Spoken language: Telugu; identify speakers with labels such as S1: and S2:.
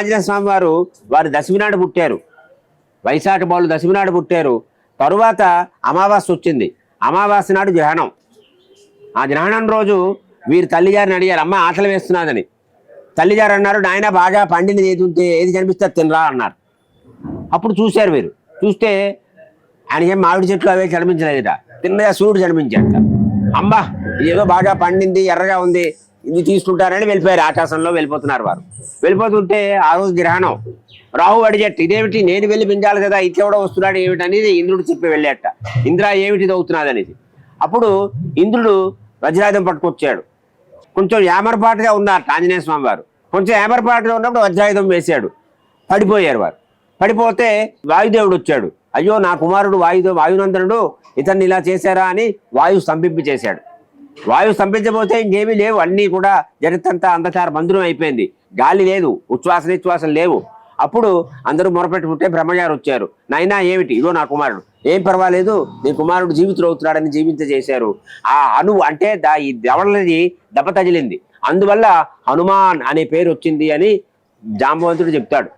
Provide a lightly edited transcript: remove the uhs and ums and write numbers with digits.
S1: ఆంజనేయ స్వామి వారు దశమి నాడు పుట్టారు. వైశాఖ బౌలు దశమి నాడు పుట్టారు. తరువాత అమావాస్య వచ్చింది. అమావాస్య నాడు గ్రహణం. ఆ గ్రహణం రోజు వీరు తల్లిగారిని అడిగారు, అమ్మ ఆకలి వేస్తున్నదని. తల్లిగారు అన్నారు, నాయన బాగా పండినది ఏది ఉంటే ఏది కనిపిస్తే తినరా అన్నారు. అప్పుడు చూశారు వీరు. చూస్తే ఆయనకేం మామిడి చెట్లు అవే కనిపించలేదుట, తిన్నగా సూర్యుడు కనిపించాట. అమ్మ ఏదో బాగా పండింది, ఎర్రగా ఉంది, ఇది తీసుకుంటారని వెళ్ళిపోయారు. ఆకాశంలో వెళ్ళిపోతున్నారు వారు. వెళ్ళిపోతుంటే ఆ రోజు గ్రహణం. రాహు అడిగేట, ఇదేమిటి నేను వెళ్ళి మింగాలి కదా, ఇట్లా వస్తున్నాడు ఏమిటి అనేది ఇంద్రుడు చెప్పి వెళ్ళేట. ఇంద్ర ఏమిటి ఇది అవుతున్నది అనేది. అప్పుడు ఇంద్రుడు వజ్రాయుధం పట్టుకొచ్చాడు. కొంచెం ఏమరపాటుగా ఉన్నారు ఆంజనేయ స్వామి వారు. కొంచెం ఏమరపాటుగా ఉన్నప్పుడు వజ్రాయుధం వేశాడు. పడిపోయారు వారు. పడిపోతే వాయుదేవుడు వచ్చాడు. అయ్యో నా కుమారుడు వాయునందనుడు ఇతన్ని ఇలా చేశారా అని వాయువు స్తంభింపి చేశాడు. వాయువు స్తంభించబోతే ఇంకేమీ లేవు, అన్నీ కూడా జగత్తంతా అంధకార బంధురం అయిపోయింది. గాలి లేదు, ఉచ్ఛ్వాస నిశ్వాసం లేవు. అప్పుడు అందరూ మొరపెట్టుకుంటే బ్రహ్మగారు వచ్చారు. నాయనా ఏమిటి, ఇదో నా కుమారుడు, ఏం పర్వాలేదు, నీ కుమారుడు జీవితుడు అవుతున్నాడని జీవించజేశారు. ఆ అంటే ఈ దవడలది దెబ్బ తగిలింది, అందువల్ల హనుమాన్ అనే పేరు వచ్చింది అని జాంబవంతుడు చెప్తాడు.